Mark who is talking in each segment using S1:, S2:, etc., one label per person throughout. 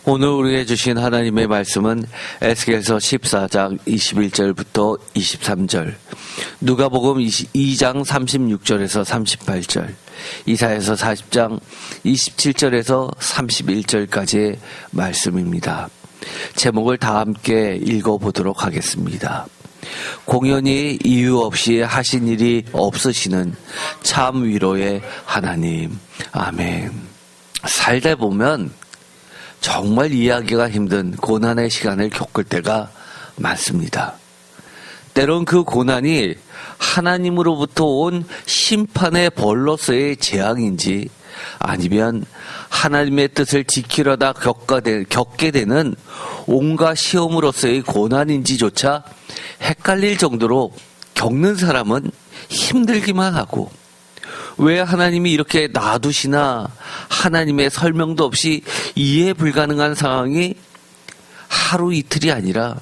S1: 오늘 우리에게 주신 하나님의 말씀은 에스겔서 14장 21절부터 23절, 누가복음 2장 36절에서 38절, 이사야서 40장 27절에서 31절까지의 말씀입니다. 제목을 다 함께 읽어보도록 하겠습니다. 공연히 이유 없이 하신 일이 없으시는 참 위로의 하나님. 아멘. 살다 보면 정말 이해하기가 힘든 고난의 시간을 겪을 때가 많습니다. 때론 그 고난이 하나님으로부터 온 심판의 벌로서의 재앙인지 아니면 하나님의 뜻을 지키려다 겪게 되는 온갖 시험으로서의 고난인지조차 헷갈릴 정도로 겪는 사람은 힘들기만 하고, 왜 하나님이 이렇게 놔두시나 하나님의 설명도 없이 이해 불가능한 상황이 하루 이틀이 아니라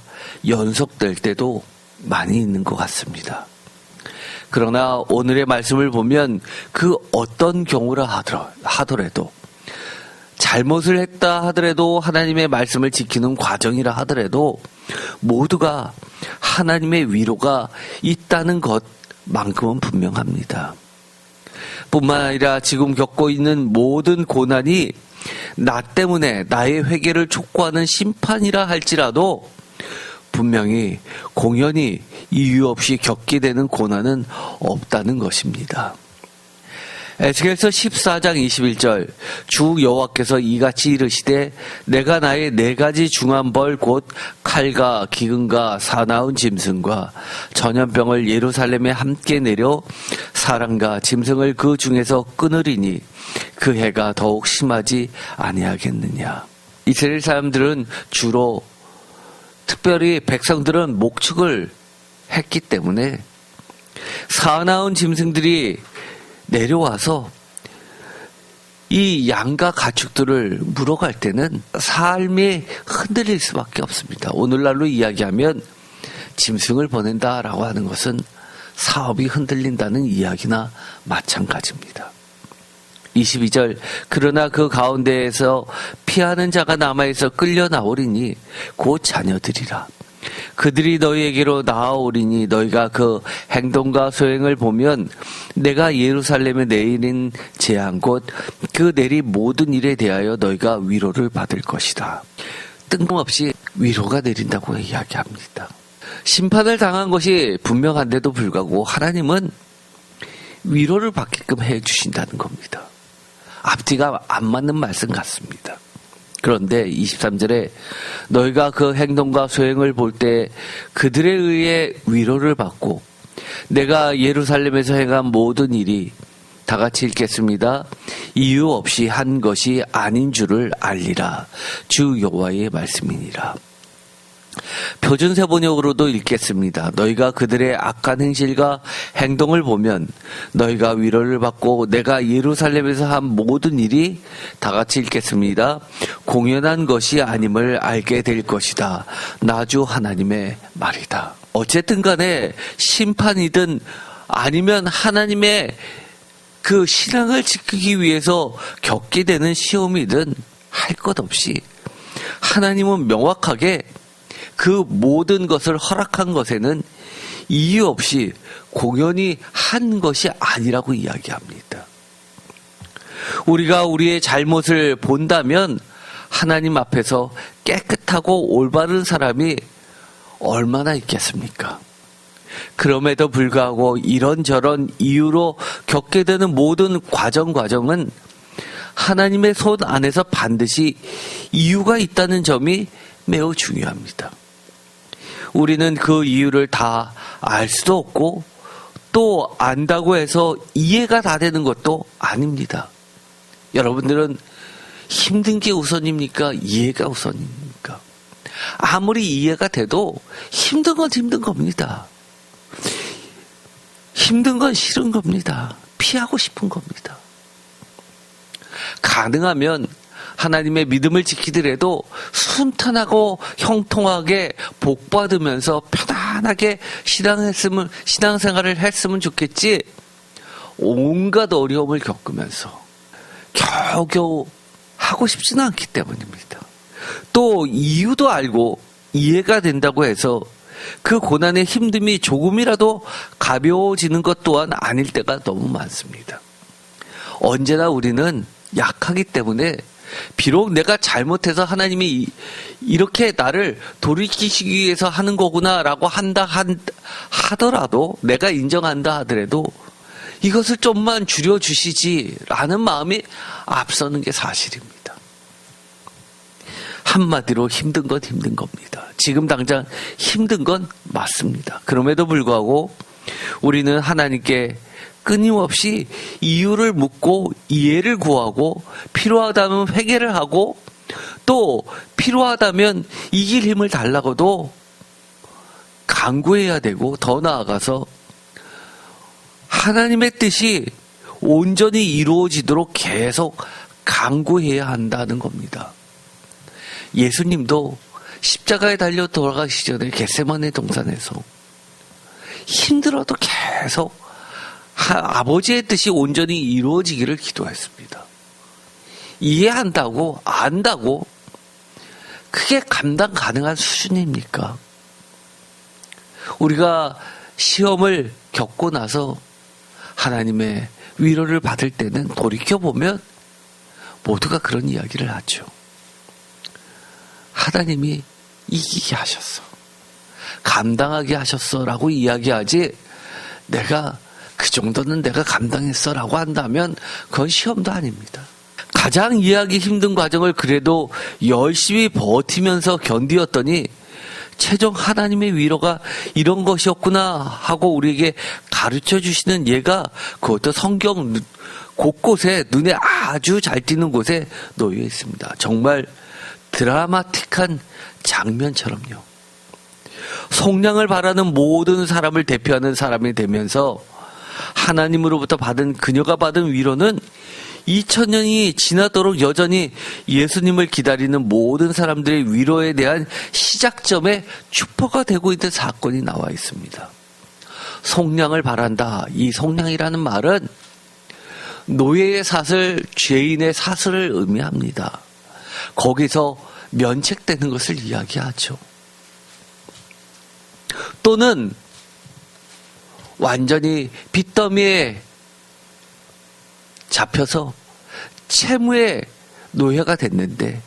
S1: 연속될 때도 많이 있는 것 같습니다. 그러나 오늘의 말씀을 보면 그 어떤 경우라 하더라도, 잘못을 했다 하더라도, 하나님의 말씀을 지키는 과정이라 하더라도 모두가 하나님의 위로가 있다는 것만큼은 분명합니다. 뿐만 아니라 지금 겪고 있는 모든 고난이 나 때문에 나의 회개를 촉구하는 심판이라 할지라도 분명히 공연히 이유 없이 겪게 되는 고난은 없다는 것입니다. 에스겔서 14장 21절, 주 여호와께서 이같이 이르시되 내가 나의 4가지 중한 벌 곧 칼과 기근과 사나운 짐승과 전염병을 예루살렘에 함께 내려 사람과 짐승을 그 중에서 끊으리니 그 해가 더욱 심하지 아니하겠느냐. 이스라엘 사람들은 주로, 특별히 백성들은 목축을 했기 때문에 사나운 짐승들이 내려와서 이 양과 가축들을 물어갈 때는 삶이 흔들릴 수밖에 없습니다. 오늘날로 이야기하면 짐승을 보낸다라고 하는 것은 사업이 흔들린다는 이야기나 마찬가지입니다. 22절, 그러나 그 가운데에서 피하는 자가 남아있어 끌려 나오리니 곧 자녀들이라. 그들이 너희에게로 나아오리니 너희가 그 행동과 소행을 보면 내가 예루살렘에 내리는 재앙 곧 그 내리 모든 일에 대하여 너희가 위로를 받을 것이다. 뜬금없이 위로가 내린다고 이야기합니다. 심판을 당한 것이 분명한데도 불구하고 하나님은 위로를 받게끔 해주신다는 겁니다. 앞뒤가 안 맞는 말씀 같습니다. 그런데 23절에 너희가 그 행동과 소행을 볼 때 그들에 의해 위로를 받고 내가 예루살렘에서 행한 모든 일이, 다 같이 읽겠습니다. 이유 없이 한 것이 아닌 줄을 알리라. 주 여호와의 말씀이니라. 표준세 번역으로도 읽겠습니다. 너희가 그들의 악한 행실과 행동을 보면 너희가 위로를 받고 내가 예루살렘에서 한 모든 일이, 다 같이 읽겠습니다. 공연한 것이 아님을 알게 될 것이다. 나 주 하나님의 말이다. 어쨌든 간에 심판이든 아니면 하나님의 그 신앙을 지키기 위해서 겪게 되는 시험이든 할 것 없이 하나님은 명확하게 그 모든 것을 허락한 것에는 이유 없이 공연히 한 것이 아니라고 이야기합니다. 우리가 우리의 잘못을 본다면 하나님 앞에서 깨끗하고 올바른 사람이 얼마나 있겠습니까? 그럼에도 불구하고 이런저런 이유로 겪게 되는 모든 과정은 하나님의 손 안에서 반드시 이유가 있다는 점이 매우 중요합니다. 우리는 그 이유를 다 알 수도 없고 또 안다고 해서 이해가 다 되는 것도 아닙니다. 여러분들은 힘든 게 우선입니까? 이해가 우선입니까? 아무리 이해가 돼도 힘든 건 힘든 겁니다. 힘든 건 싫은 겁니다. 피하고 싶은 겁니다. 가능하면 하나님의 믿음을 지키더라도 순탄하고 형통하게 복받으면서 편안하게 신앙생활을 했으면 좋겠지, 온갖 어려움을 겪으면서 겨우겨우 하고 싶지는 않기 때문입니다. 또 이유도 알고 이해가 된다고 해서 그 고난의 힘듦이 조금이라도 가벼워지는 것 또한 아닐 때가 너무 많습니다. 언제나 우리는 약하기 때문에 비록 내가 잘못해서 하나님이 이렇게 나를 돌이키시기 위해서 하는 거구나라고 하더라도, 내가 인정한다 하더라도 이것을 좀만 줄여주시지라는 마음이 앞서는 게 사실입니다. 한마디로 힘든 건 힘든 겁니다. 지금 당장 힘든 건 맞습니다. 그럼에도 불구하고 우리는 하나님께 끊임없이 이유를 묻고 이해를 구하고 필요하다면 회개를 하고 또 필요하다면 이길 힘을 달라고도 간구해야 되고, 더 나아가서 하나님의 뜻이 온전히 이루어지도록 계속 간구해야 한다는 겁니다. 예수님도 십자가에 달려 돌아가시기 전에 겟세마네 동산에서 힘들어도 계속 아버지의 뜻이 온전히 이루어지기를 기도했습니다. 이해한다고, 안다고 그게 감당 가능한 수준입니까? 우리가 시험을 겪고 나서 하나님의 위로를 받을 때는 돌이켜보면 모두가 그런 이야기를 하죠. 하나님이 이기게 하셨어, 감당하게 하셨어 라고 이야기하지, 내가 그 정도는 내가 감당했어 라고 한다면 그건 시험도 아닙니다. 가장 이해하기 힘든 과정을 그래도 열심히 버티면서 견디었더니 최종 하나님의 위로가 이런 것이었구나 하고 우리에게 가르쳐 주시는 예가, 그것도 성경 곳곳에 눈에 아주 잘 띄는 곳에 놓여 있습니다. 정말 드라마틱한 장면처럼요. 속량을 바라는 모든 사람을 대표하는 사람이 되면서 하나님으로부터 받은, 그녀가 받은 위로는 2000년이 지나도록 여전히 예수님을 기다리는 모든 사람들의 위로에 대한 시작점의 주포가 되고 있는 사건이 나와 있습니다. 속량을 바란다. 이 속량이라는 말은 노예의 사슬, 죄인의 사슬을 의미합니다. 거기서 면책되는 것을 이야기하죠. 또는 완전히 빚더미에 잡혀서 채무의 노예가 됐는데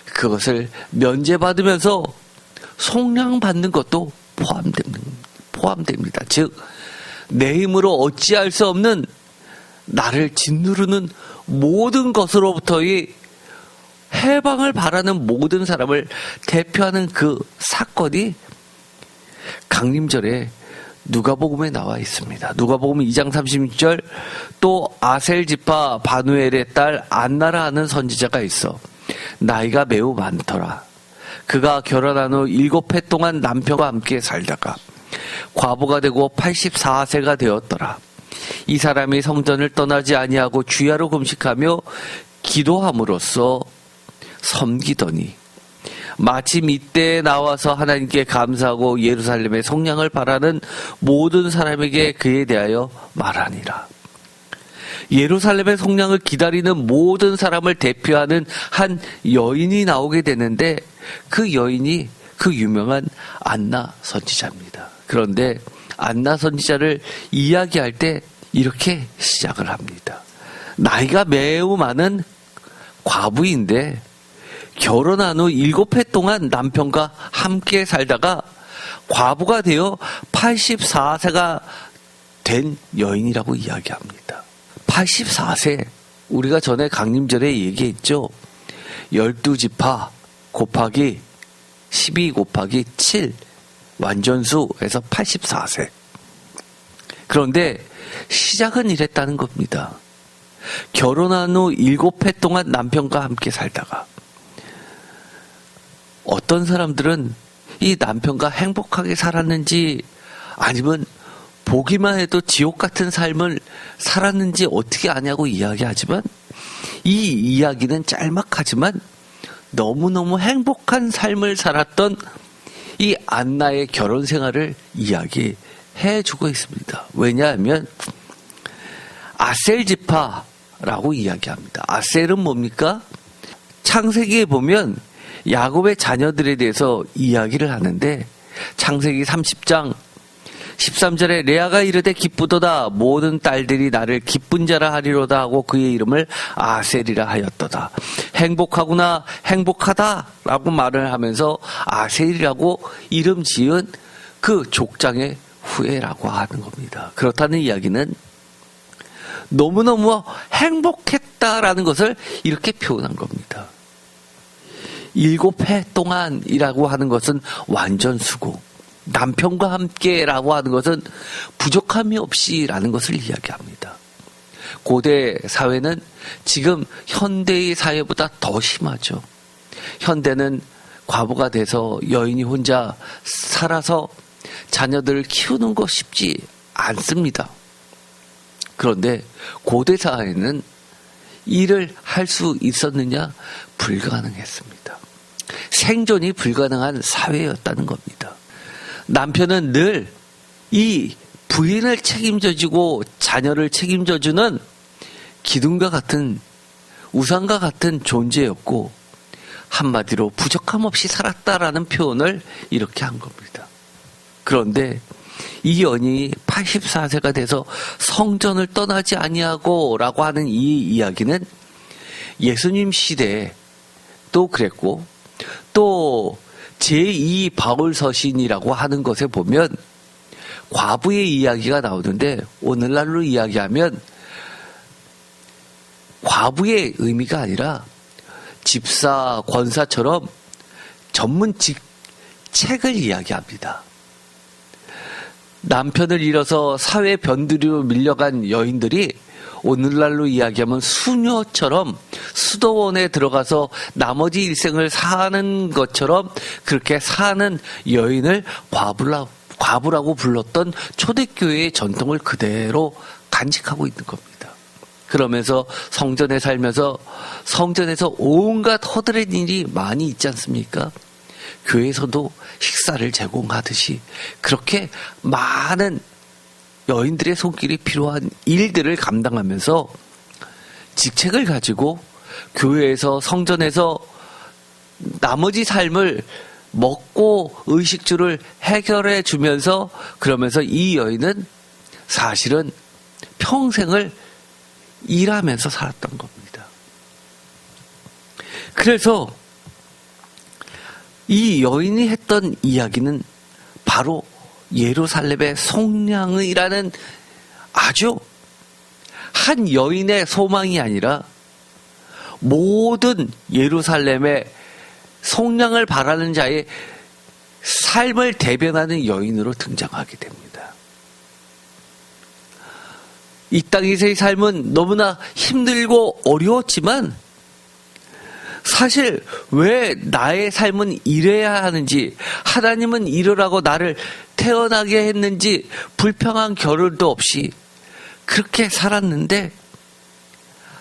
S1: 그것을 면제받으면서 속량받는 것도 포함됩니다. 즉, 내 힘으로 어찌할 수 없는 나를 짓누르는 모든 것으로부터의 해방을 바라는 모든 사람을 대표하는 그 사건이 강림절에 누가복음에 나와 있습니다. 누가복음 2장 36절, 또 아셀 지파 바누엘의 딸 안나라 하는 선지자가 있어 나이가 매우 많더라. 그가 결혼한 후 7해 동안 남편과 함께 살다가 과부가 되고 84세가 되었더라. 이 사람이 성전을 떠나지 아니하고 주야로 금식하며 기도함으로써 섬기더니 마침 이때에 나와서 하나님께 감사하고 예루살렘의 속량을 바라는 모든 사람에게 그에 대하여 말하니라. 예루살렘의 속량을 기다리는 모든 사람을 대표하는 한 여인이 나오게 되는데, 그 여인이 그 유명한 안나 선지자입니다. 그런데 안나 선지자를 이야기할 때 이렇게 시작을 합니다. 나이가 매우 많은 과부인데 결혼한 후 7해 동안 남편과 함께 살다가 과부가 되어 84세가 된 여인이라고 이야기합니다. 84세, 우리가 전에 강림절에 얘기했죠. 12지파 곱하기 12 곱하기 7 완전수에서 84세. 그런데 시작은 이랬다는 겁니다. 결혼한 후 7해 동안 남편과 함께 살다가, 어떤 사람들은 이 남편과 행복하게 살았는지 아니면 보기만 해도 지옥 같은 삶을 살았는지 어떻게 아냐고 이야기하지만, 이 이야기는 짤막하지만 너무너무 행복한 삶을 살았던 이 안나의 결혼 생활을 이야기해 주고 있습니다. 왜냐하면 아셀 지파라고 이야기합니다. 아셀은 뭡니까? 창세기에 보면 야곱의 자녀들에 대해서 이야기를 하는데 창세기 30장 13절에 레아가 이르되 기쁘도다 모든 딸들이 나를 기쁜 자라 하리로다 하고 그의 이름을 아셀이라 하였도다. 행복하구나 행복하다 라고 말을 하면서 아셀이라고 이름 지은 그 족장의 후예라고 하는 겁니다. 그렇다는 이야기는 너무너무 행복했다라는 것을 이렇게 표현한 겁니다. 7해 동안이라고 하는 것은 완전 수고, 남편과 함께라고 하는 것은 부족함이 없이라는 것을 이야기합니다. 고대 사회는 지금 현대의 사회보다 더 심하죠. 현대는 과부가 돼서 여인이 혼자 살아서 자녀들을 키우는 거 쉽지 않습니다. 그런데 고대 사회는 일을 할 수 있었느냐? 불가능했습니다. 생존이 불가능한 사회였다는 겁니다. 남편은 늘 이 부인을 책임져주고 자녀를 책임져주는 기둥과 같은 우상과 같은 존재였고 한마디로 부족함 없이 살았다라는 표현을 이렇게 한 겁니다. 그런데 이 여인이 84세가 돼서 성전을 떠나지 아니하고 라고 하는 이 이야기는 예수님 시대에 또 그랬고 또 제2 바울 서신이라고 하는 것에 보면 과부의 이야기가 나오는데 오늘날로 이야기하면 과부의 의미가 아니라 집사, 권사처럼 전문 직책을 이야기합니다. 남편을 잃어서 사회 변두리로 밀려간 여인들이 오늘날로 이야기하면 수녀처럼 수도원에 들어가서 나머지 일생을 사는 것처럼 그렇게 사는 여인을 과부라고 불렀던 초대교회의 전통을 그대로 간직하고 있는 겁니다. 그러면서 성전에 살면서 성전에서 온갖 허드렛 일이 많이 있지 않습니까? 교회에서도 식사를 제공하듯이 그렇게 많은 여인들의 손길이 필요한 일들을 감당하면서 직책을 가지고 교회에서 성전에서 나머지 삶을 먹고 의식주를 해결해 주면서 그러면서 이 여인은 사실은 평생을 일하면서 살았던 겁니다. 그래서 이 여인이 했던 이야기는 바로 예루살렘의 속량이라는 아주 한 여인의 소망이 아니라 모든 예루살렘의 속량을 바라는 자의 삶을 대변하는 여인으로 등장하게 됩니다. 이 땅에서의 삶은 너무나 힘들고 어려웠지만 사실 왜 나의 삶은 이래야 하는지, 하나님은 이러라고 나를 태어나게 했는지 불평한 겨를도 없이 그렇게 살았는데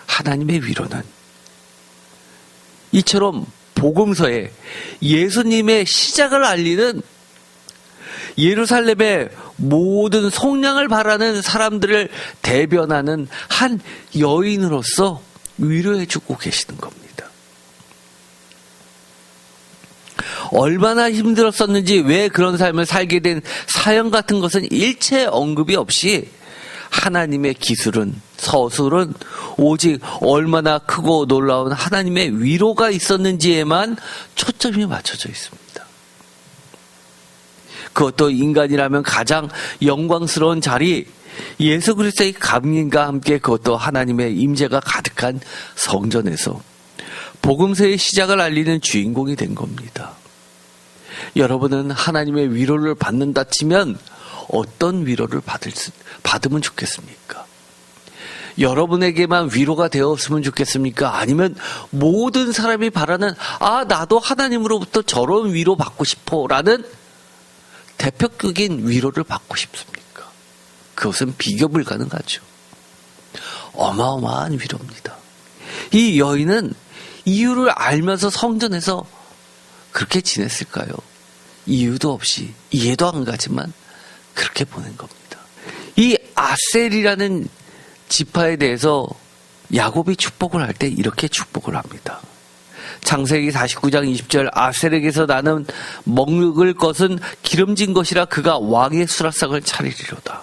S1: 하나님의 위로는 이처럼 복음서에 예수님의 시작을 알리는 예루살렘의 모든 속량을 바라는 사람들을 대변하는 한 여인으로서 위로해주고 계시는 겁니다. 얼마나 힘들었었는지 왜 그런 삶을 살게 된 사연 같은 것은 일체 언급이 없이 하나님의 기술은 서술은 오직 얼마나 크고 놀라운 하나님의 위로가 있었는지에만 초점이 맞춰져 있습니다. 그것도 인간이라면 가장 영광스러운 자리, 예수 그리스도의 감인과 함께 그것도 하나님의 임재가 가득한 성전에서 복음서의 시작을 알리는 주인공이 된 겁니다. 여러분은 하나님의 위로를 받는다 치면 어떤 위로를 받으면 좋겠습니까? 여러분에게만 위로가 되었으면 좋겠습니까? 아니면 모든 사람이 바라는 나도 하나님으로부터 저런 위로 받고 싶어 라는 대표적인 위로를 받고 싶습니까? 그것은 비교 불가능하죠. 어마어마한 위로입니다. 이 여인은 이유를 알면서 성전에서 그렇게 지냈을까요? 이유도 없이 이해도 안 가지만 그렇게 보낸 겁니다. 이 아셀이라는 지파에 대해서 야곱이 축복을 할 때 이렇게 축복을 합니다. 창세기 49장 20절 아셀에게서 나는 먹을 것은 기름진 것이라 그가 왕의 수라상을 차리리로다.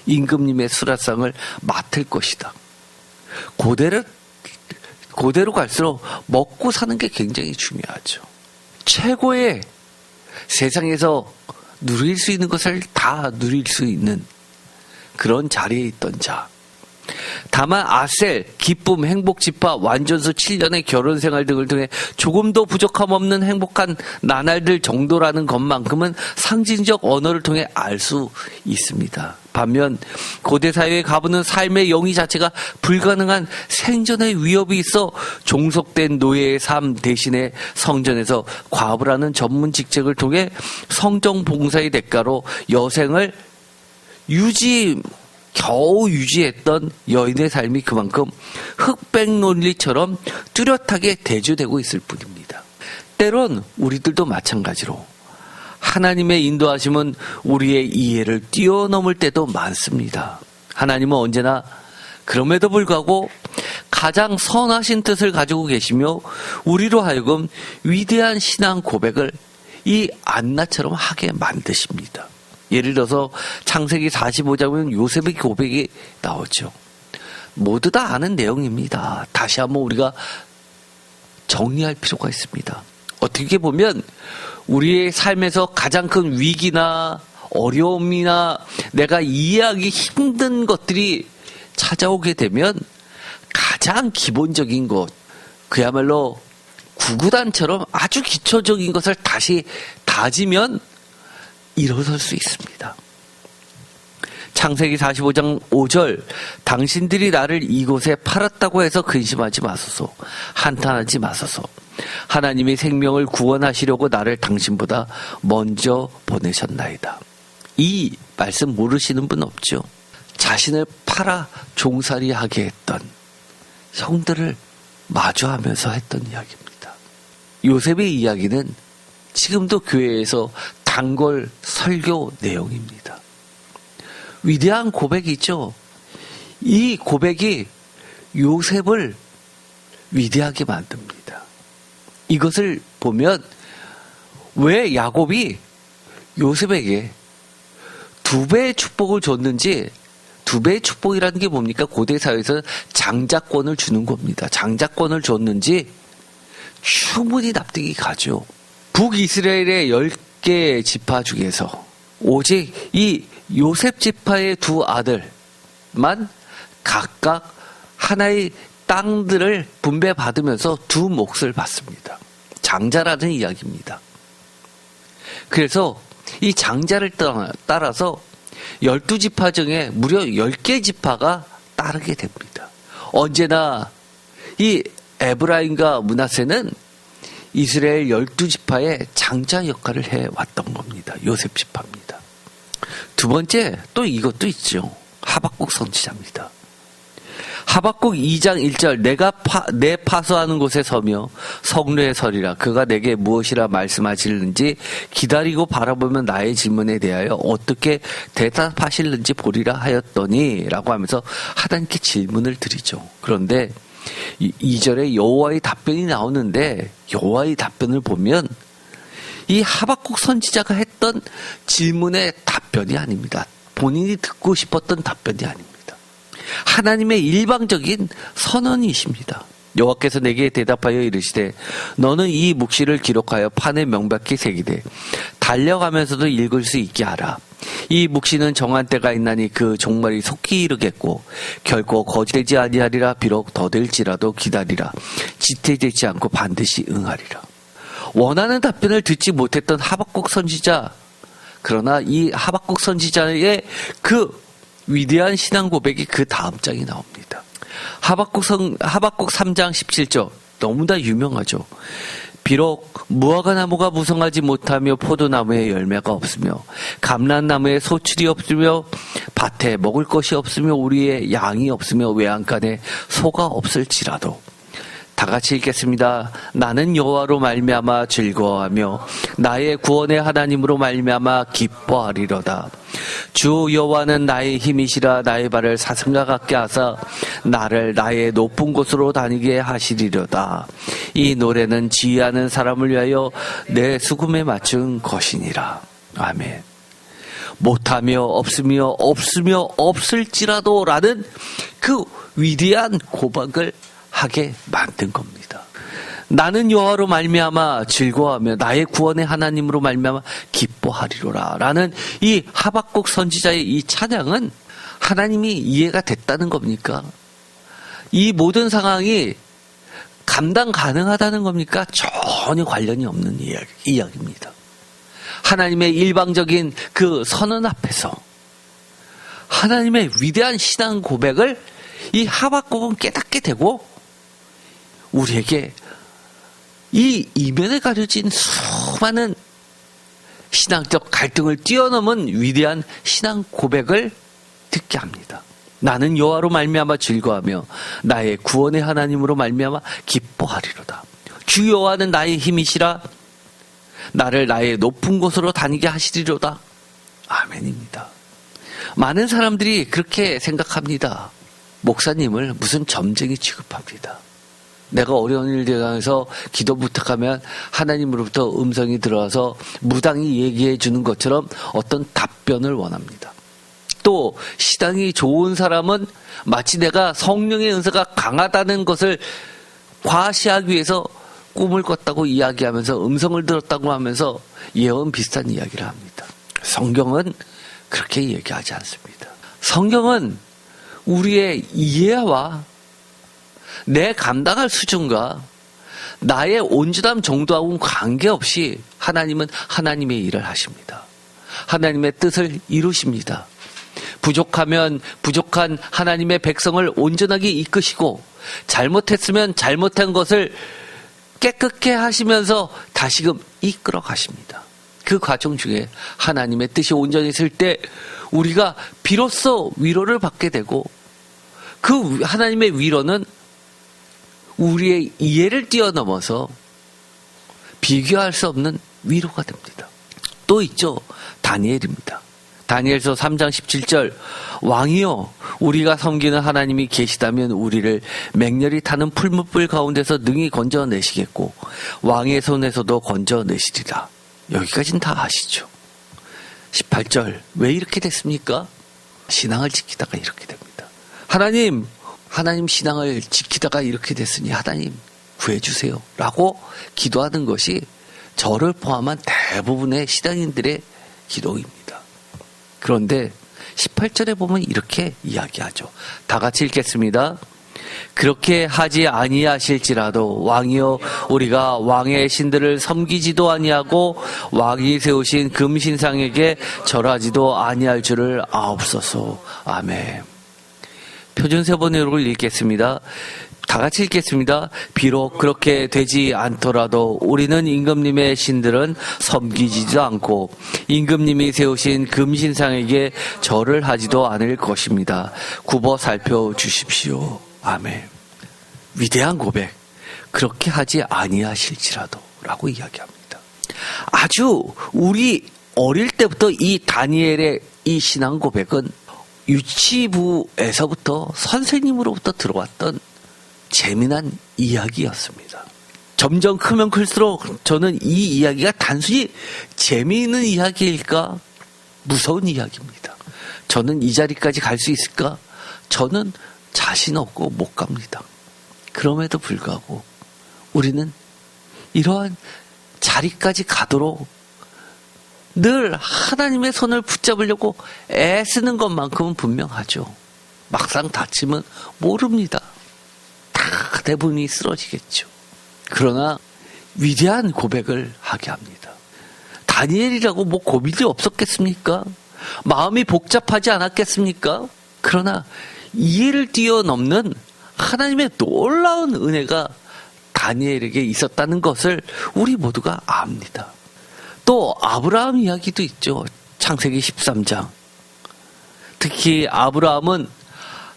S1: 임금님의 수라상을 맡을 것이다. 고대로 갈수록 먹고 사는 게 굉장히 중요하죠. 최고의 세상에서 누릴 수 있는 것을 다 누릴 수 있는 그런 자리에 있던 자. 다만 아셀, 기쁨, 행복, 지파, 완전수 7년의 결혼 생활 등을 통해 조금도 부족함 없는 행복한 나날들 정도라는 것만큼은 상징적 언어를 통해 알 수 있습니다. 반면 고대 사회에 가보는 삶의 영위 자체가 불가능한 생존의 위협이 있어 종속된 노예의 삶 대신에 성전에서 과부를 하는 전문 직책을 통해 성정 봉사의 대가로 여생을 겨우 유지했던 여인의 삶이 그만큼 흑백 논리처럼 뚜렷하게 대조되고 있을 뿐입니다. 때론 우리들도 마찬가지로 하나님의 인도하심은 우리의 이해를 뛰어넘을 때도 많습니다. 하나님은 언제나 그럼에도 불구하고 가장 선하신 뜻을 가지고 계시며 우리로 하여금 위대한 신앙 고백을 이 안나처럼 하게 만드십니다. 예를 들어서 창세기 45장 보면 요셉의 고백이 나오죠. 모두 다 아는 내용입니다. 다시 한번 우리가 정리할 필요가 있습니다. 어떻게 보면 우리의 삶에서 가장 큰 위기나 어려움이나 내가 이해하기 힘든 것들이 찾아오게 되면 가장 기본적인 것, 그야말로 구구단처럼 아주 기초적인 것을 다시 다지면 일어설 수 있습니다. 창세기 45장 5절 당신들이 나를 이곳에 팔았다고 해서 근심하지 마소서, 한탄하지 마소서. 하나님이 생명을 구원하시려고 나를 당신보다 먼저 보내셨나이다. 이 말씀 모르시는 분 없죠? 자신을 팔아 종살이하게 했던 형들을 마주하면서 했던 이야기입니다. 요셉의 이야기는 지금도 교회에서 단골 설교 내용입니다. 위대한 고백이죠. 이 고백이 요셉을 위대하게 만듭니다. 이것을 보면 왜 야곱이 요셉에게 2배의 축복을 줬는지, 2배의 축복이라는 게 뭡니까? 고대 사회에서는 장자권을 주는 겁니다. 장자권을 줬는지 충분히 납득이 가죠. 북이스라엘의 10개 지파 중에서 오직 이 요셉 지파의 2 아들만 각각 하나의 땅들을 분배받으면서 2 몫을 받습니다. 장자라는 이야기입니다. 그래서 이 장자를 따라서 12지파 중에 무려 10개 지파가 따르게 됩니다. 언제나 이 에브라임과 므낫세는 이스라엘 12지파의 장자 역할을 해왔던 겁니다. 요셉 지파입니다. 2번째, 또 이것도 있죠. 하박국 선지자입니다. 하박국 2장 1절 내가 내 파수하는 곳에 서며 성루에 서리라. 그가 내게 무엇이라 말씀하실는지 기다리고 바라보면 나의 질문에 대하여 어떻게 대답하실는지 보리라 하였더니 라고 하면서 하나님께 질문을 드리죠. 그런데 2절에 여호와의 답변이 나오는데 여호와의 답변을 보면 이 하박국 선지자가 했던 질문의 답변이 아닙니다. 본인이 듣고 싶었던 답변이 아닙니다. 하나님의 일방적인 선언이십니다. 여호와께서 내게 대답하여 이르시되 너는 이 묵시를 기록하여 판에 명백히 새기되 달려가면서도 읽을 수 있게 하라. 이 묵시는 정한 때가 있나니 그 종말이 속히 이르겠고 결코 거짓되지 아니하리라. 비록 더딜지라도 기다리라. 지체되지 않고 반드시 응하리라. 원하는 답변을 듣지 못했던 하박국 선지자, 그러나 이 하박국 선지자의 그 위대한 신앙 고백이 그 다음 장에 나옵니다. 하박국 3장 17절 너무나 유명하죠. 비록 무화과 나무가 무성하지 못하며 포도나무에 열매가 없으며 감람나무에 소출이 없으며 밭에 먹을 것이 없으며 우리의 양이 없으며 외양간에 소가 없을지라도 다 같이 읽겠습니다. 나는 여호와로 말미암아 즐거워하며 나의 구원의 하나님으로 말미암아 기뻐하리로다. 주 여호와는 나의 힘이시라. 나의 발을 사슴과 같게 하사 나를 나의 높은 곳으로 다니게 하시리로다. 이 노래는 지혜하는 사람을 위하여 내 수금에 맞춘 것이니라. 아멘. 못하며 없으며 없을지라도 라는 그 위대한 고백을 하게 만든 겁니다. 나는 여호와로 말미암아 즐거워하며 나의 구원의 하나님으로 말미암아 기뻐하리로라 라는 이 하박국 선지자의 이 찬양은 하나님이 이해가 됐다는 겁니까? 이 모든 상황이 감당 가능하다는 겁니까? 전혀 관련이 없는 이야기입니다. 하나님의 일방적인 그 선언 앞에서 하나님의 위대한 신앙 고백을 이 하박국은 깨닫게 되고 우리에게 이 이면에 가려진 수많은 신앙적 갈등을 뛰어넘은 위대한 신앙 고백을 듣게 합니다. 나는 여호와로 말미암아 즐거워하며 나의 구원의 하나님으로 말미암아 기뻐하리로다. 주 여호와는 나의 힘이시라. 나를 나의 높은 곳으로 다니게 하시리로다. 아멘입니다. 많은 사람들이 그렇게 생각합니다. 목사님을 무슨 점쟁이 취급합니다. 내가 어려운 일들에서 기도 부탁하면 하나님으로부터 음성이 들어와서 무당이 얘기해 주는 것처럼 어떤 답변을 원합니다. 또 신앙이 좋은 사람은 마치 내가 성령의 은사가 강하다는 것을 과시하기 위해서 꿈을 꿨다고 이야기하면서 음성을 들었다고 하면서 예언 비슷한 이야기를 합니다. 성경은 그렇게 얘기하지 않습니다. 성경은 우리의 이해와 내 감당할 수준과 나의 온전함 정도하고는 관계없이 하나님은 하나님의 일을 하십니다. 하나님의 뜻을 이루십니다. 부족하면 부족한 하나님의 백성을 온전하게 이끄시고 잘못했으면 잘못한 것을 깨끗게 하시면서 다시금 이끌어 가십니다. 그 과정 중에 하나님의 뜻이 온전히 있을 때 우리가 비로소 위로를 받게 되고 그 하나님의 위로는 우리의 이해를 뛰어넘어서 비교할 수 없는 위로가 됩니다. 또 있죠. 다니엘입니다. 다니엘서 3장 17절 왕이여 우리가 섬기는 하나님이 계시다면 우리를 맹렬히 타는 풀무불 가운데서 능히 건져내시겠고 왕의 손에서도 건져내시리라. 여기까지는 다 아시죠. 18절 왜 이렇게 됐습니까? 신앙을 지키다가 이렇게 됩니다. 하나님 신앙을 지키다가 이렇게 됐으니 하나님 구해주세요 라고 기도하는 것이 저를 포함한 대부분의 신앙인들의 기도입니다. 그런데 18절에 보면 이렇게 이야기하죠. 다 같이 읽겠습니다. 그렇게 하지 아니하실지라도 왕이여 우리가 왕의 신들을 섬기지도 아니하고 왕이 세우신 금신상에게 절하지도 아니할 줄을 아옵소서. 아멘. 표준세번역을 읽겠습니다. 다 같이 읽겠습니다. 비록 그렇게 되지 않더라도 우리는 임금님의 신들은 섬기지도 않고 임금님이 세우신 금신상에게 절을 하지도 않을 것입니다. 굽어 살펴주십시오. 아멘. 위대한 고백. 그렇게 하지 아니하실지라도 라고 이야기합니다. 아주 우리 어릴 때부터 이 다니엘의 이 신앙 고백은 유치부에서부터 선생님으로부터 들어왔던 재미난 이야기였습니다. 점점 크면 클수록 저는 이 이야기가 단순히 재미있는 이야기일까? 무서운 이야기입니다. 저는 이 자리까지 갈 수 있을까? 저는 자신 없고 못 갑니다. 그럼에도 불구하고 우리는 이러한 자리까지 가도록 늘 하나님의 손을 붙잡으려고 애쓰는 것만큼은 분명하죠. 막상 다치면 모릅니다. 다 대부분이 쓰러지겠죠. 그러나 위대한 고백을 하게 합니다. 다니엘이라고 뭐 고민이 없었겠습니까? 마음이 복잡하지 않았겠습니까? 그러나 이해를 뛰어넘는 하나님의 놀라운 은혜가 다니엘에게 있었다는 것을 우리 모두가 압니다. 또 아브라함 이야기도 있죠. 창세기 13장. 특히 아브라함은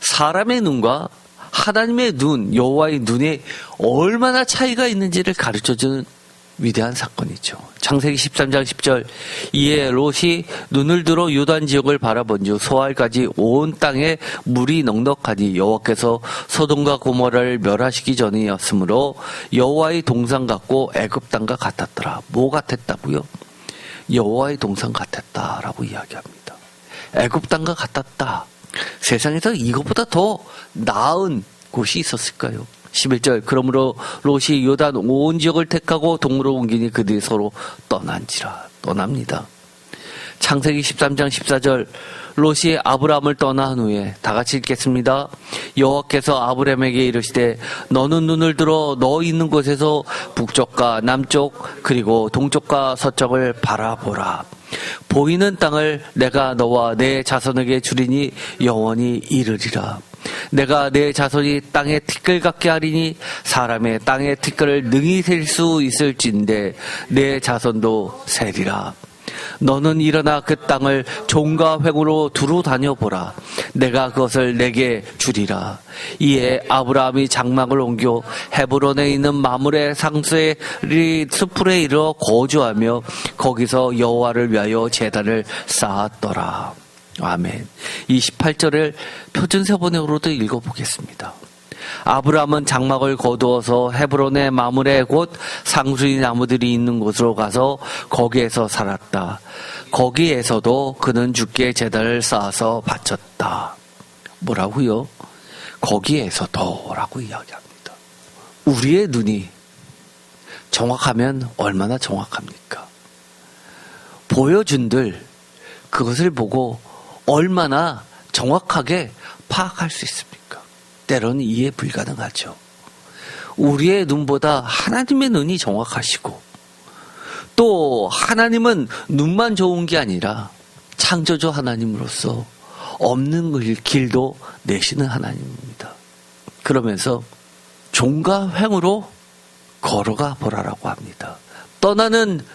S1: 사람의 눈과 하나님의 눈, 여호와의 눈에 얼마나 차이가 있는지를 가르쳐주는 위대한 사건이죠. 창세기 13장 10절 이에 롯이 눈을 들어 요단 지역을 바라본즉 소알까지 온 땅에 물이 넉넉하니 여호와께서 소돔과 고모라를 멸하시기 전이었으므로 여호와의 동산 같고 애굽 땅과 같았더라. 뭐 같았다고요? 여호와의 동산 같았다라고 이야기합니다. 애굽 땅과 같았다. 세상에서 이것보다 더 나은 곳이 있었을까요? 11절 그러므로 롯이 요단 온 지역을 택하고 동으로 옮기니 그들이 서로 떠납니다. 창세기 13장 14절 롯이 아브라함을 떠난 후에 다 같이 읽겠습니다. 여호와께서 아브라함에게 이르시되 너는 눈을 들어 너 있는 곳에서 북쪽과 남쪽 그리고 동쪽과 서쪽을 바라보라. 보이는 땅을 내가 너와 내 자손에게 주리니 영원히 이르리라. 내가 내 자손이 땅에 티끌 같게 하리니 사람의 땅에 티끌을 능히 셀 수 있을진데 내 자손도 세리라. 너는 일어나 그 땅을 종과 횡으로 두루 다녀보라. 내가 그것을 내게 주리라. 이에 아브라함이 장막을 옮겨 헤브론에 있는 마므레 상수의 수풀에 이르러 거주하며 거기서 여호와를 위하여 제단을 쌓았더라. 아멘. 28절을 표준세번역으로도 읽어보겠습니다. 아브라함은 장막을 거두어서 헤브론의 마므레 곧 상수리 나무들이 있는 곳으로 가서 거기에서 살았다. 거기에서도 그는 주께 제단을 쌓아서 바쳤다. 뭐라고요? 거기에서도라고 이야기합니다. 우리의 눈이 정확하면 얼마나 정확합니까? 보여준들 그것을 보고 얼마나 정확하게 파악할 수 있습니까? 때로는 이해 불가능하죠. 우리의 눈보다 하나님의 눈이 정확하시고 또 하나님은 눈만 좋은 게 아니라 창조주 하나님으로서 없는 길도 내시는 하나님입니다. 그러면서 종과 횡으로 걸어가 보라라고 합니다. 떠나는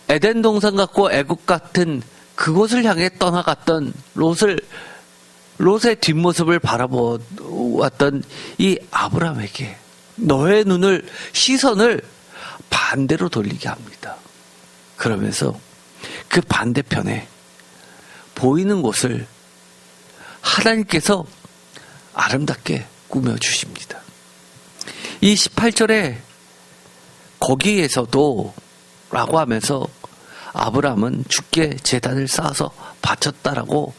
S1: 에덴 동산 같고 애국 같은 그곳을 향해 떠나갔던 롯의 뒷모습을 바라보았던 이 아브라함에게 너의 시선을 반대로 돌리게 합니다. 그러면서 그 반대편에 보이는 곳을 하나님께서 아름답게 꾸며주십니다. 이 18절에 거기에서도 라고 하면서 아브라함은 주께 제단을 쌓아서 바쳤다라고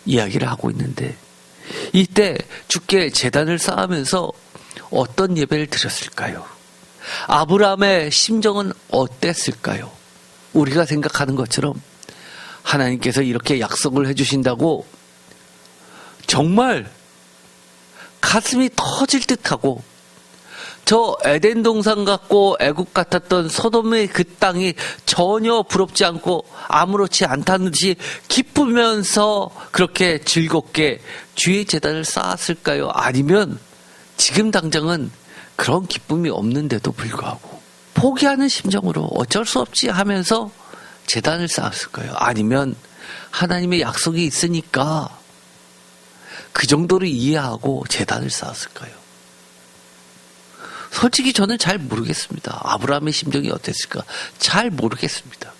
S1: 이야기를 하고 있는데 이때 주께 제단을 쌓으면서 어떤 예배를 드렸을까요? 아브라함의 심정은 어땠을까요? 우리가 생각하는 것처럼 하나님께서 이렇게 약속을 해주신다고 정말 가슴이 터질 듯하고 저 에덴 동산 같고 애국 같았던 소돔의 그 땅이 전혀 부럽지 않고 아무렇지 않다는 듯이 기쁘면서 그렇게 즐겁게 주의 제단을 쌓았을까요? 아니면 지금 당장은 그런 기쁨이 없는데도 불구하고 포기하는 심정으로 어쩔 수 없지 하면서 제단을 쌓았을까요? 아니면 하나님의 약속이 있으니까 그 정도로 이해하고 제단을 쌓았을까요? 솔직히 저는 잘 모르겠습니다. 아브라함의 심정이 어땠을까? 잘 모르겠습니다.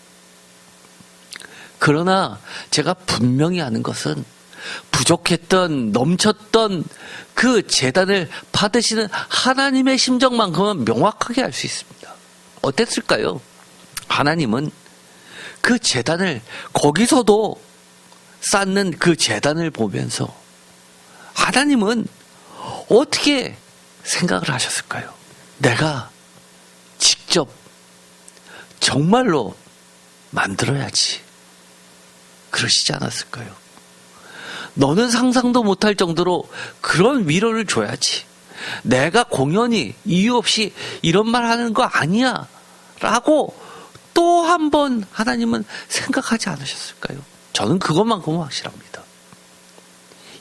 S1: 그러나 제가 분명히 아는 것은 부족했던, 넘쳤던 그 제단을 받으시는 하나님의 심정만큼은 명확하게 알 수 있습니다. 어땠을까요? 하나님은 그 제단을 거기서도 쌓는 그 제단을 보면서 하나님은 어떻게 생각을 하셨을까요? 내가 직접 정말로 만들어야지. 그러시지 않았을까요? 너는 상상도 못할 정도로 그런 위로를 줘야지. 내가 공연히 이유 없이 이런 말 하는 거 아니야. 라고 또 한 번 하나님은 생각하지 않으셨을까요? 저는 그것만큼은 확실합니다.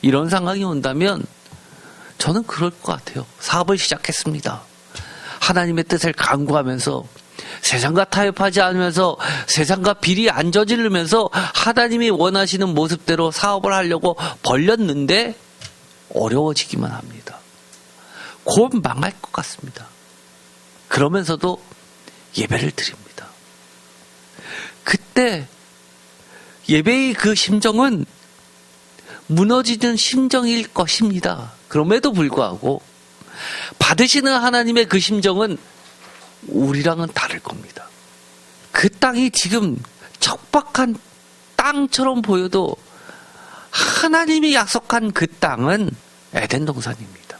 S1: 이런 상황이 온다면 저는 그럴 것 같아요. 사업을 시작했습니다. 하나님의 뜻을 간구하면서 세상과 타협하지 않으면서 세상과 비리 안 저지르면서 하나님이 원하시는 모습대로 사업을 하려고 벌렸는데 어려워지기만 합니다. 곧 망할 것 같습니다. 그러면서도 예배를 드립니다. 그때 예배의 그 심정은 무너지는 심정일 것입니다. 그럼에도 불구하고 받으시는 하나님의 그 심정은 우리랑은 다를 겁니다. 그 땅이 지금 척박한 땅처럼 보여도 하나님이 약속한 그 땅은 에덴 동산입니다.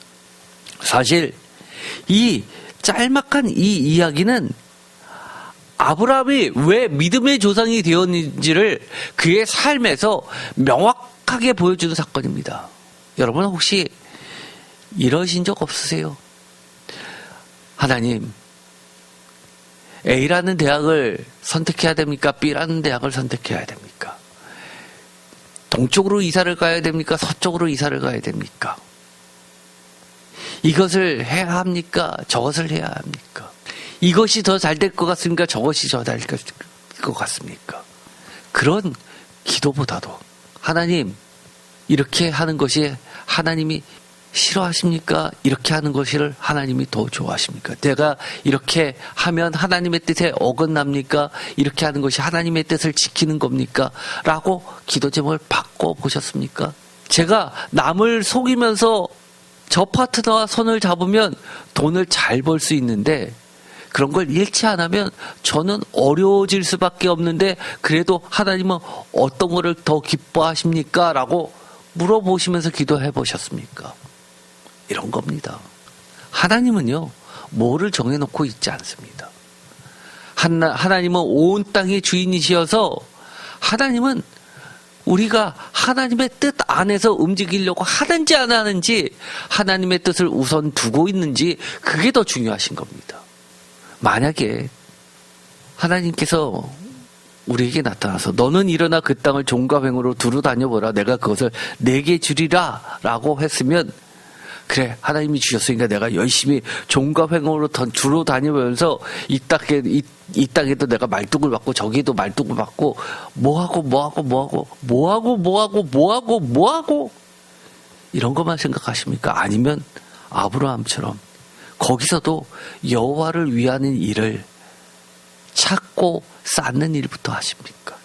S1: 사실 이 짤막한 이 이야기는 아브라함이 왜 믿음의 조상이 되었는지를 그의 삶에서 명확하게 보여주는 사건입니다. 여러분 혹시 이러신 적 없으세요? 하나님, A라는 대학을 선택해야 됩니까? B라는 대학을 선택해야 됩니까? 동쪽으로 이사를 가야 됩니까? 서쪽으로 이사를 가야 됩니까? 이것을 해야 합니까? 저것을 해야 합니까? 이것이 더 잘 될 것 같습니까? 저것이 더 잘 될 것 같습니까? 그런 기도보다도 하나님, 이렇게 하는 것이 하나님이 싫어하십니까? 이렇게 하는 것을 하나님이 더 좋아하십니까? 내가 이렇게 하면 하나님의 뜻에 어긋납니까? 이렇게 하는 것이 하나님의 뜻을 지키는 겁니까? 라고 기도 제목을 바꿔보셨습니까? 제가 남을 속이면서 저 파트너와 손을 잡으면 돈을 잘 벌 수 있는데 그런 걸 잃지 않으면 저는 어려워질 수밖에 없는데 그래도 하나님은 어떤 거를 더 기뻐하십니까? 라고 물어보시면서 기도해 보셨습니까? 이런 겁니다. 하나님은요, 뭐를 정해놓고 있지 않습니다. 하나님은 온 땅의 주인이시여서 하나님은 우리가 하나님의 뜻 안에서 움직이려고 하는지 안 하는지 하나님의 뜻을 우선 두고 있는지 그게 더 중요하신 겁니다. 만약에 하나님께서 우리에게 나타나서 너는 일어나 그 땅을 종과 횡으로 두루 다녀보라 내가 그것을 내게 주리라 라고 했으면 그래 하나님이 주셨으니까 내가 열심히 종과 횡으로 두루 다니면서 이 땅에도 내가 말뚝을 받고 저기에도 말뚝을 받고 뭐하고 이런 것만 생각하십니까? 아니면 아브라함처럼 거기서도 여호와를 위하는 일을 찾고 쌓는 일부터 하십니까?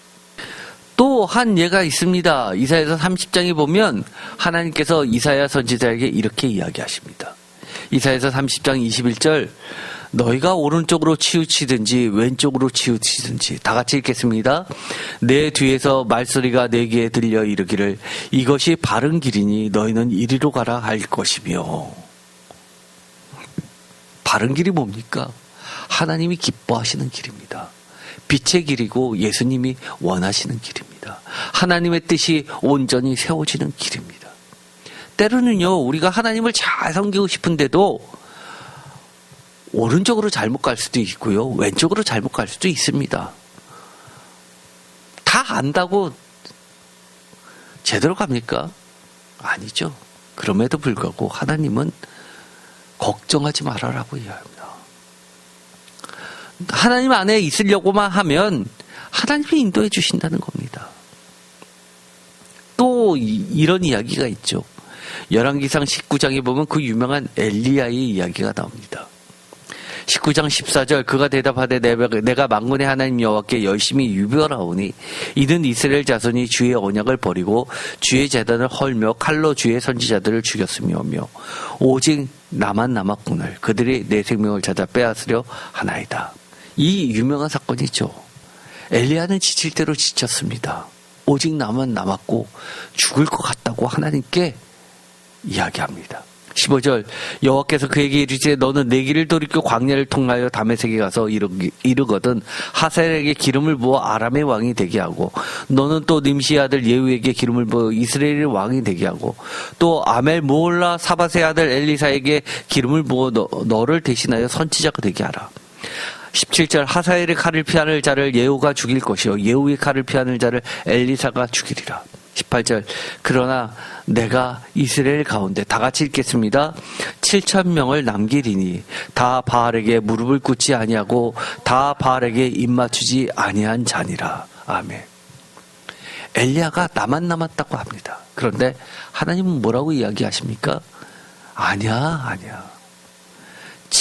S1: 또 한 예가 있습니다. 이사야서 30장에 보면 하나님께서 이사야 선지자에게 이렇게 이야기하십니다. 이사야서 30장 21절 너희가 오른쪽으로 치우치든지 왼쪽으로 치우치든지 다 같이 읽겠습니다. 내 뒤에서 말소리가 내 귀에 들려 이르기를 이것이 바른 길이니 너희는 이리로 가라 할 것이며 바른 길이 뭡니까? 하나님이 기뻐하시는 길입니다. 빛의 길이고 예수님이 원하시는 길입니다. 하나님의 뜻이 온전히 세워지는 길입니다. 때로는요, 우리가 하나님을 잘 섬기고 싶은데도 오른쪽으로 잘못 갈 수도 있고요, 왼쪽으로 잘못 갈 수도 있습니다. 다 안다고 제대로 갑니까? 아니죠. 그럼에도 불구하고 하나님은 걱정하지 말아라고 이야기합니다. 하나님 안에 있으려고만 하면 하나님이 인도해 주신다는 겁니다. 또 이런 이야기가 있죠. 열왕기상 19장에 보면 그 유명한 엘리야의 이야기가 나옵니다. 19장 14절 그가 대답하되 내가 만군의 하나님 여호와께 열심히 유별하오니 이는 이스라엘 자손이 주의 언약을 버리고 주의 제단을 헐며 칼로 주의 선지자들을 죽였으며며 오직 나만 남았구늘 그들이 내 생명을 찾아 빼앗으려 하나이다. 이 유명한 사건이죠. 엘리야는 지칠 대로 지쳤습니다. 오직 나만 남았고 죽을 것 같다고 하나님께 이야기합니다. 15절 여호와께서 그에게 이르시되 너는 내 길을 돌이켜 광야를 통하여 다메섹에 가서 이르거든 하사엘에게 기름을 부어 아람의 왕이 되게 하고 너는 또 님시의 아들 예후에게 기름을 부어 이스라엘의 왕이 되게 하고 또 아멜 모올라 사밧의 아들 엘리사에게 기름을 부어 너를 대신하여 선지자가 되게 하라. 17절 하사엘의 칼을 피하는 자를 예후가 죽일 것이요 예후의 칼을 피하는 자를 엘리사가 죽이리라. 18절 그러나 내가 이스라엘 가운데 다 같이 읽겠습니다. 7,000명을 남기리니 다 바알에게 무릎을 꿇지 아니하고 다 바알에게 입맞추지 아니한 자니라. 아멘. 엘리야가 나만 남았다고 합니다. 그런데 하나님은 뭐라고 이야기하십니까? 아니야.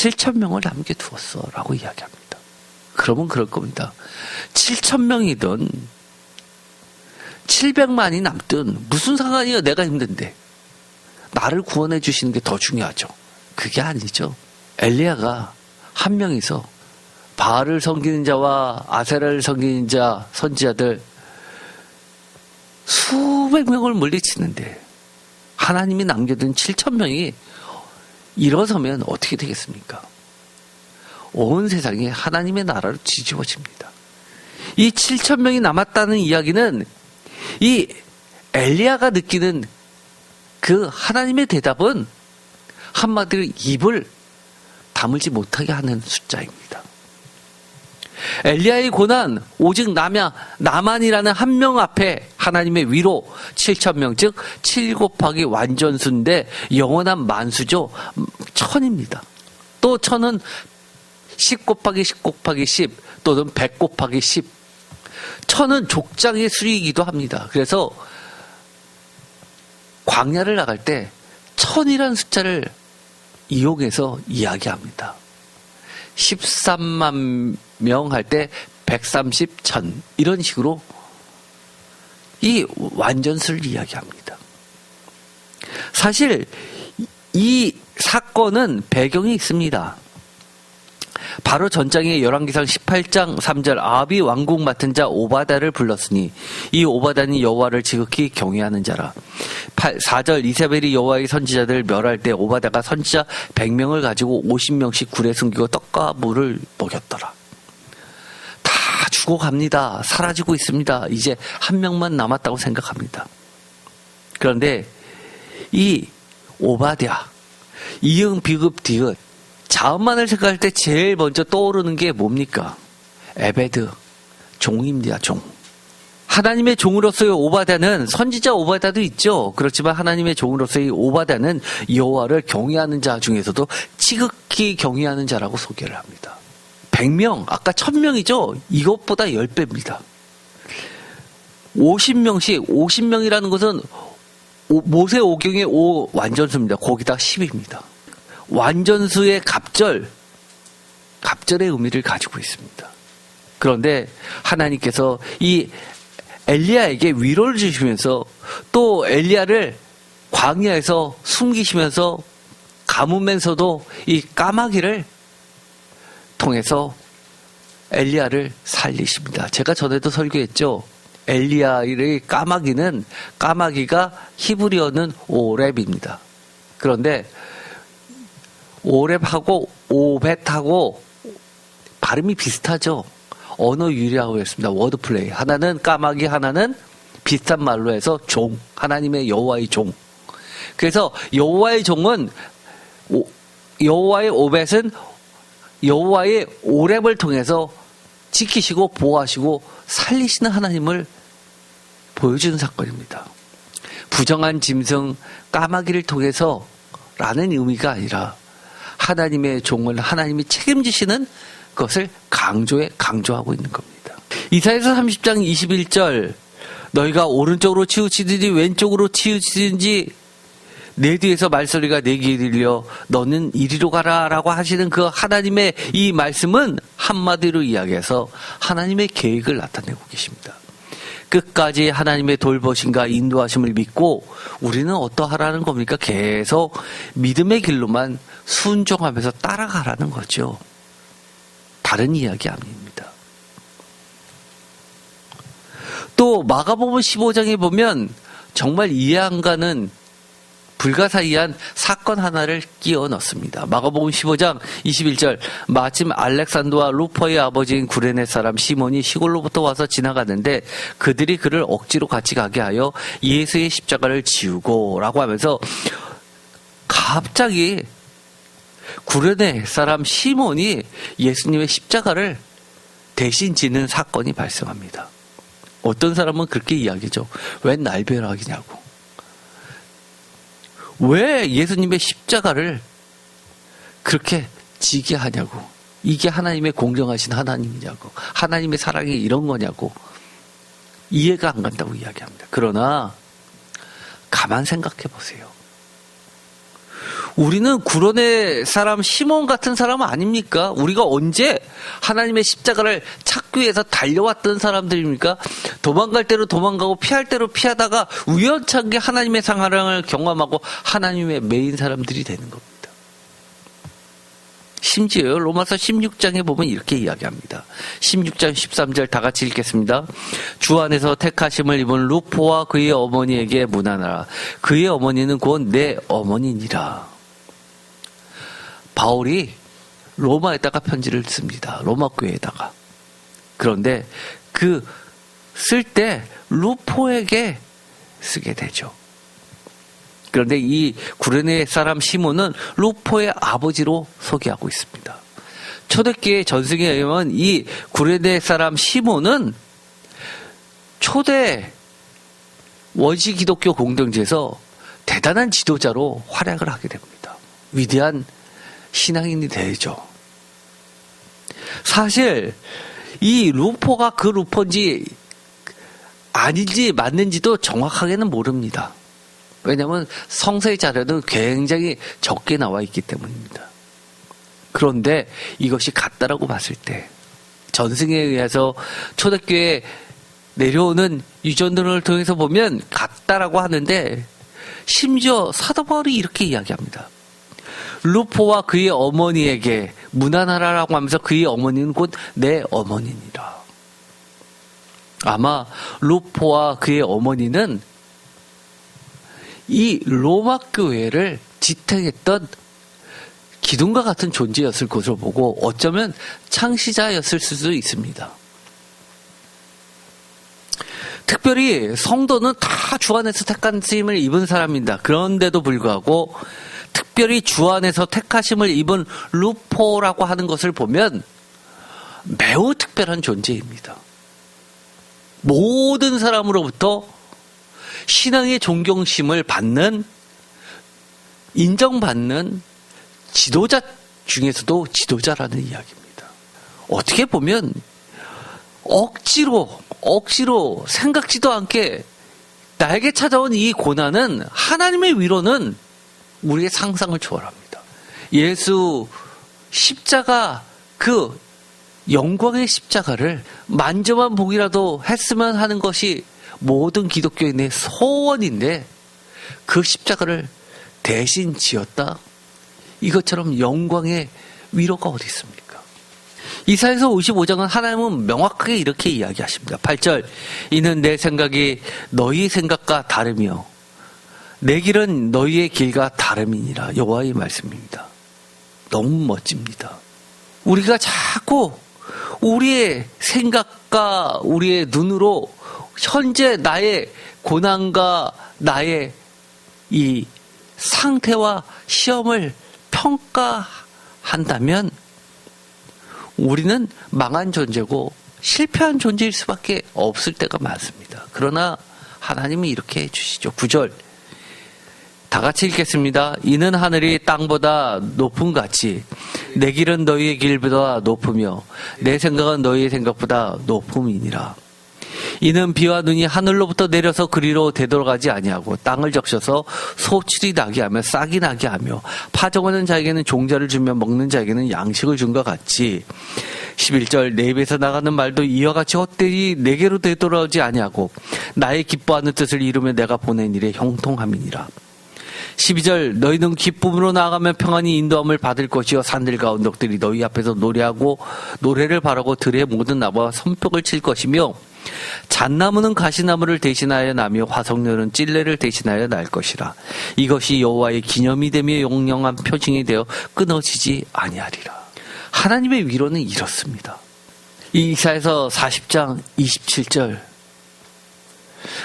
S1: 7,000명을 남겨두었어 라고 이야기합니다. 그러면 그럴 겁니다. 7,000명이든 700만이 남든 무슨 상관이야. 내가 힘든데 나를 구원해 주시는 게 더 중요하죠. 그게 아니죠. 엘리야가 한 명이서 바알을 섬기는 자와 아세라를 섬기는 자 선지자들 수백 명을 물리치는데 하나님이 남겨둔 7,000명이 일어서면 어떻게 되겠습니까? 온 세상이 하나님의 나라로 뒤집어집니다. 이 7,000명이 남았다는 이야기는 이 엘리야가 느끼는 그 하나님의 대답은 한마디로 입을 다물지 못하게 하는 숫자입니다. 엘리야의 고난 오직 나만이라는 한 명 앞에 하나님의 위로 7,000명 즉 7 곱하기 완전수인데 영원한 만수죠. 1,000입니다. 또 1,000은 10 곱하기 10 곱하기 10 또는 100 곱하기 10 1,000은 족장의 수이기도 합니다. 그래서 광야를 나갈 때 1,000이라는 숫자를 이용해서 이야기합니다. 13만 명 할 때 130, 1,000 이런 식으로 이 완전수를 이야기합니다. 사실 이 사건은 배경이 있습니다. 바로 전장의 열왕기상 18장 3절 아합이 왕궁 맡은 자 오바다를 불렀으니 이 오바다는 여호와를 지극히 경외하는 자라. 4절 이세벨이 여호와의 선지자들을 멸할 때 오바다가 선지자 100명을 가지고 50명씩 굴에 숨기고 떡과 물을 먹였더라. 다 죽어갑니다. 사라지고 있습니다. 이제 한 명만 남았다고 생각합니다. 그런데 이 오바댜 이응 비읍 디귿 자음만을 생각할 때 제일 먼저 떠오르는 게 뭡니까? 에베드, 종입니다. 종. 하나님의 종으로서의 오바댜는 선지자 오바댜도 있죠. 그렇지만 하나님의 종으로서의 오바댜는 여호와를 경외하는 자 중에서도 지극히 경외하는 자라고 소개를 합니다. 100명, 아까 1,000명이죠. 이것보다 10배입니다. 50명씩, 50명이라는 것은 모세 오경의 5 완전수입니다. 거기다 10입니다. 완전수의 갑절의 의미를 가지고 있습니다. 그런데 하나님께서 이 엘리야에게 위로를 주시면서 또 엘리야를 광야에서 숨기시면서 가뭄에서도 이 까마귀를 통해서 엘리야를 살리십니다. 제가 전에도 설교했죠. 엘리야의 까마귀가 히브리어는 오렙입니다. 그런데 오렙하고 오벳하고 발음이 비슷하죠. 언어 유래하고 있습니다. 워드플레이. 하나는 까마귀, 하나는 비슷한 말로 해서 종. 하나님의 여호와의 종. 그래서 여호와의 종은 여호와의 오벳은 여호와의 오렙을 통해서 지키시고 보호하시고 살리시는 하나님을 보여주는 사건입니다. 부정한 짐승 까마귀를 통해서 라는 의미가 아니라 하나님의 종을 하나님이 책임지시는 것을 강조하고 있는 겁니다. 이사야서 30장 21절 너희가 오른쪽으로 치우치든지 왼쪽으로 치우치든지 내 뒤에서 말소리가 내 귀에 들려 너는 이리로 가라 라고 하시는 그 하나님의 이 말씀은 한마디로 이야기해서 하나님의 계획을 나타내고 계십니다. 끝까지 하나님의 돌보심과 인도하심을 믿고 우리는 어떠하라는 겁니까? 계속 믿음의 길로만 순종하면서 따라가라는 거죠. 다른 이야기 아닙니다. 또 마가복음 15장에 보면 정말 이해 안 가는 불가사의한 사건 하나를 끼워 넣습니다. 마가복음 15장 21절 마침 알렉산더와 루퍼의 아버지인 구레네 사람 시몬이 시골로부터 와서 지나가는데 그들이 그를 억지로 같이 가게 하여 예수의 십자가를 지우고 라고 하면서 갑자기 구레네 사람 시몬이 예수님의 십자가를 대신 지는 사건이 발생합니다. 어떤 사람은 그렇게 이야기죠. 웬 날벼락이냐고. 왜 예수님의 십자가를 그렇게 지게 하냐고. 이게 하나님의 공정하신 하나님이냐고. 하나님의 사랑이 이런 거냐고. 이해가 안 간다고 이야기합니다. 그러나 가만 생각해 보세요. 우리는 구레네 사람 시몬 같은 사람 아닙니까? 우리가 언제 하나님의 십자가를 찾기 위해서 달려왔던 사람들입니까? 도망갈 대로 도망가고 피할 대로 피하다가 우연찮게 하나님의 사랑을 경험하고 하나님의 매인 사람들이 되는 겁니다. 심지어 로마서 16장에 보면 이렇게 이야기합니다. 16장 13절 다 같이 읽겠습니다. 주 안에서 택하심을 입은 루포와 그의 어머니에게 문안하라. 그의 어머니는 곧 내 어머니니라. 바울이 로마에다가 편지를 씁니다. 로마 교회에다가. 그런데 그 쓸 때 루포에게 쓰게 되죠. 그런데 이 구레네 사람 시몬은 루포의 아버지로 소개하고 있습니다. 초대교회 전승에 의하면 이 구레네 사람 시몬은 초대 원시 기독교 공동체에서 대단한 지도자로 활약을 하게 됩니다. 위대한 신앙인이 되죠. 사실 이 루포가 그 루포인지 아닌지 맞는지도 정확하게는 모릅니다. 왜냐하면 성서의 자료는 굉장히 적게 나와 있기 때문입니다. 그런데 이것이 같다라고 봤을 때 전승에 의해서 초대교회에 내려오는 유전들을 통해서 보면 같다라고 하는데 심지어 사도 바울이 이렇게 이야기합니다. 루포와 그의 어머니에게 문안하라라고 하면서 그의 어머니는 곧 내 어머니니라. 아마 루포와 그의 어머니는 이 로마 교회를 지탱했던 기둥과 같은 존재였을 것으로 보고 어쩌면 창시자였을 수도 있습니다. 특별히 성도는 다 주 안에서 택한 쓰임을 입은 사람입니다. 그런데도 불구하고 특별히 주 안에서 택하심을 입은 루포라고 하는 것을 보면 매우 특별한 존재입니다. 모든 사람으로부터 신앙의 존경심을 받는, 인정받는 지도자 중에서도 지도자라는 이야기입니다. 어떻게 보면 억지로 생각지도 않게 나에게 찾아온 이 고난은 하나님의 위로는 우리의 상상을 초월합니다. 예수 십자가 그 영광의 십자가를 만져만 보기라도 했으면 하는 것이 모든 기독교인의 소원인데 그 십자가를 대신 지었다? 이것처럼 영광의 위로가 어디 있습니까? 이사야서 55장은 하나님은 명확하게 이렇게 이야기하십니다. 8절 이는 내 생각이 너희 생각과 다르며 내 길은 너희의 길과 다름이니라. 여호와의 말씀입니다. 너무 멋집니다. 우리가 자꾸 우리의 생각과 우리의 눈으로 현재 나의 고난과 나의 이 상태와 시험을 평가한다면 우리는 망한 존재고 실패한 존재일 수밖에 없을 때가 많습니다. 그러나 하나님이 이렇게 해주시죠. 9절 다 같이 읽겠습니다. 이는 하늘이 땅보다 높음 같이 내 길은 너희의 길보다 높으며 내 생각은 너희의 생각보다 높음이니라. 이는 비와 눈이 하늘로부터 내려서 그리로 되돌아가지 아니하고 땅을 적셔서 소출이 나게 하며 싹이 나게 하며 파종하는 자에게는 종자를 주며 먹는 자에게는 양식을 준 것 같이 11절 내 입에서 나가는 말도 이와 같이 헛되이 내게로 되돌아오지 아니하고 나의 기뻐하는 뜻을 이루며 내가 보낸 일에 형통함이니라. 12절 너희는 기쁨으로 나아가면 평안히 인도함을 받을 것이요 산들과 언덕들이 너희 앞에서 노래하고 노래를 바라고 들의 모든 나무와 손뼉을 칠 것이며 잣나무는 가시나무를 대신하여 나며 화석류는 찔레를 대신하여 날 것이라. 이것이 여호와의 기념이 되며 영영한 표징이 되어 끊어지지 아니하리라. 하나님의 위로는 이렇습니다. 이사야서 40장 27절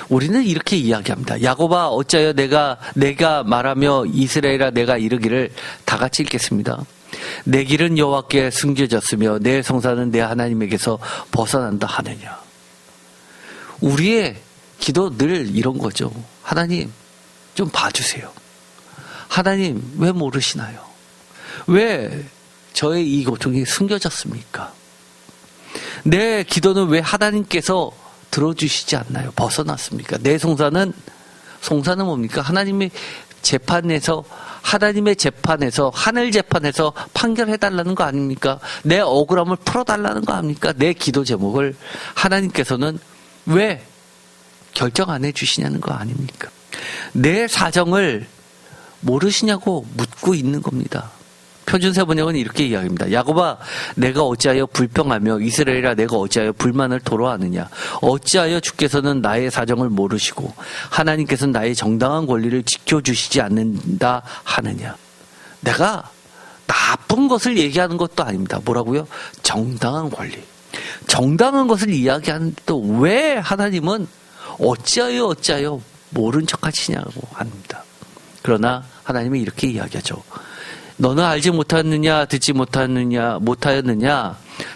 S1: 우리는 이렇게 이야기합니다. 야곱아 어찌하여 내가 말하며 이스라엘아 내가 이르기를 다 같이 읽겠습니다. 내 길은 여호와께 숨겨졌으며 내 성사는 내 하나님에게서 벗어난다 하느냐. 우리의 기도 늘 이런 거죠. 하나님 좀 봐주세요. 하나님 왜 모르시나요? 왜 저의 이 고통이 숨겨졌습니까? 내 기도는 왜 하나님께서 들어주시지 않나요? 벗어났습니까? 내 송사는 뭡니까? 하나님이 재판에서, 하나님의 재판에서, 하늘 재판에서 판결해달라는 거 아닙니까? 내 억울함을 풀어달라는 거 아닙니까? 내 기도 제목을 하나님께서는 왜 결정 안 해주시냐는 거 아닙니까? 내 사정을 모르시냐고 묻고 있는 겁니다. 표준세 번역은 이렇게 이야기합니다. 야곱아, 내가 어찌하여 불평하며 이스라엘아, 내가 어찌하여 불만을 토로하느냐? 어찌하여 주께서는 나의 사정을 모르시고 하나님께서는 나의 정당한 권리를 지켜주시지 않는다 하느냐? 내가 나쁜 것을 얘기하는 것도 아닙니다. 뭐라고요? 정당한 권리. 정당한 것을 이야기하는데도 왜 하나님은 어찌하여 모른 척 하시냐고 합니다. 그러나 하나님은 이렇게 이야기하죠. 너는 알지 못하느냐, 듣지 못하였느냐?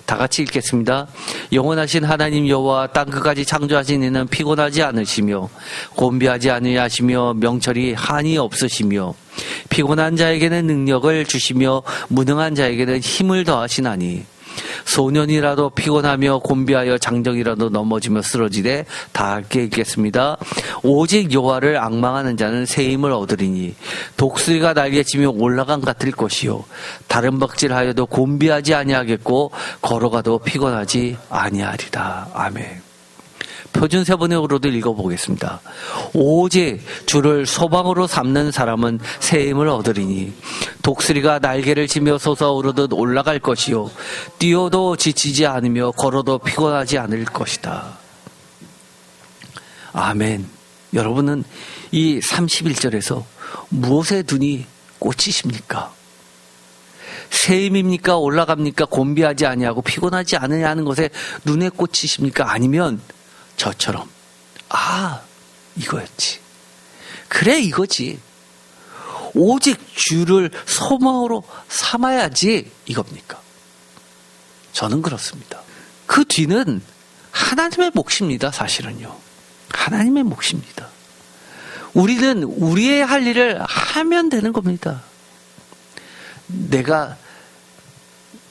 S1: 다 같이 읽겠습니다. 영원하신 하나님 여호와 땅 끝까지 창조하신 이는 피곤하지 않으시며 곤비하지 아니하시며 명철이 한이 없으시며 피곤한 자에게는 능력을 주시며 무능한 자에게는 힘을 더하시나니 소년이라도 피곤하며 곤비하여 장정이라도 넘어지며 쓰러지되 다 함께 읽겠습니다. 오직 여호와를 앙망하는 자는 새 힘을 얻으리니 독수리가 날개치며 올라간 같을 것이요 다른 박질하여도 곤비하지 아니하겠고 걸어가도 피곤하지 아니하리라. 아멘. 표준세 번역으로도 읽어보겠습니다. 오직 주를 소망으로 삼는 사람은 새 힘을 얻으리니 독수리가 날개를 치며 솟아오르듯 올라갈 것이요 뛰어도 지치지 않으며 걸어도 피곤하지 않을 것이다. 아멘. 여러분은 이 31절에서 무엇에 눈이 꽂히십니까? 새 힘입니까? 올라갑니까? 곤비하지 아니하고 피곤하지 않으냐 하는 것에 눈에 꽂히십니까? 아니면 저처럼 이거였지. 그래 이거지. 오직 주를 소망으로 삼아야지 이겁니까? 저는 그렇습니다. 그 뒤는 하나님의 몫입니다. 사실은요. 하나님의 몫입니다. 우리는 우리의 할 일을 하면 되는 겁니다. 내가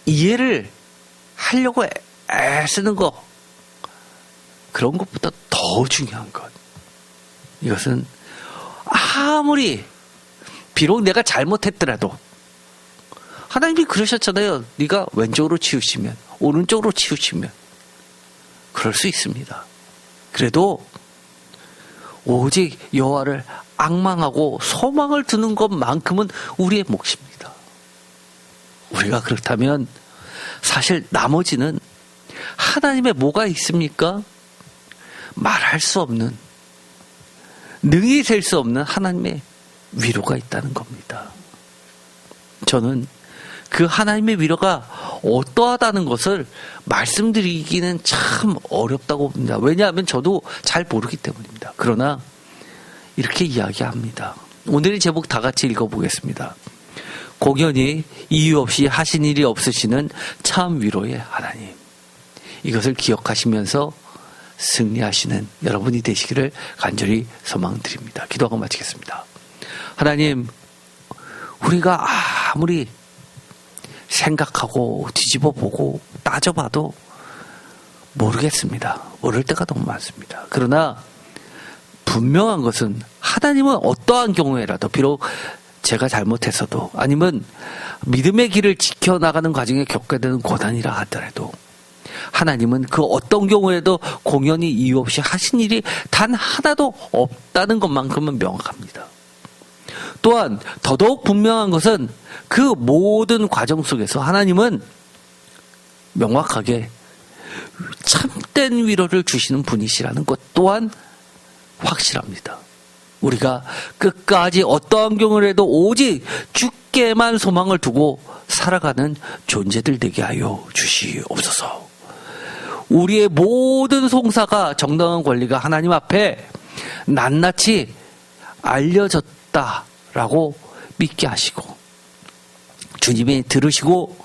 S1: 이해를 하려고 애쓰는 거, 그런 것보다 더 중요한 것. 이것은 아무리 비록 내가 잘못했더라도 하나님이 그러셨잖아요. 네가 왼쪽으로 치우시면 오른쪽으로 치우시면 그럴 수 있습니다. 그래도 오직 여호와를 앙망하고 소망을 두는 것만큼은 우리의 몫입니다. 우리가 그렇다면 사실 나머지는 하나님의 뭐가 있습니까? 말할 수 없는, 능히 셀 수 없는 하나님의 위로가 있다는 겁니다. 저는 그 하나님의 위로가 어떠하다는 것을 말씀드리기는 참 어렵다고 봅니다. 왜냐하면 저도 잘 모르기 때문입니다. 그러나 이렇게 이야기합니다. 오늘의 제목 다 같이 읽어보겠습니다. 공연히 이유 없이 하신 일이 없으시는 참 위로의 하나님. 이것을 기억하시면서 승리하시는 여러분이 되시기를 간절히 소망드립니다. 기도하고 마치겠습니다. 하나님, 우리가 아무리 생각하고 뒤집어보고 따져봐도 모르겠습니다. 모를 때가 너무 많습니다. 그러나 분명한 것은 하나님은 어떠한 경우에라도 비록 제가 잘못했어도 아니면 믿음의 길을 지켜나가는 과정에 겪게 되는 고난이라 하더라도 하나님은 그 어떤 경우에도 공연히 이유 없이 하신 일이 단 하나도 없다는 것만큼은 명확합니다. 또한 더더욱 분명한 것은 그 모든 과정 속에서 하나님은 명확하게 참된 위로를 주시는 분이시라는 것 또한 확실합니다. 우리가 끝까지 어떠한 경우라도 오직 주께만 소망을 두고 살아가는 존재들 되게 하여 주시옵소서. 우리의 모든 송사가 정당한 권리가 하나님 앞에 낱낱이 알려졌다라고 믿게 하시고 주님이 들으시고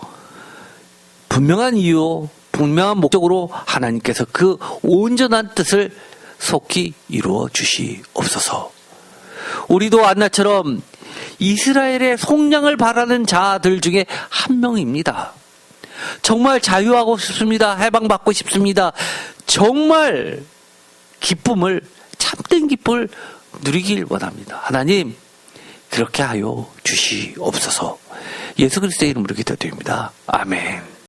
S1: 분명한 이유, 분명한 목적으로 하나님께서 그 온전한 뜻을 속히 이루어 주시옵소서. 우리도 안나처럼 이스라엘의 속량을 바라는 자들 중에 한 명입니다. 정말 자유하고 싶습니다. 해방받고 싶습니다. 정말 기쁨을, 참된 기쁨을 누리길 원합니다. 하나님, 그렇게 하여 주시옵소서. 예수 그리스도의 이름으로 기도드립니다. 아멘.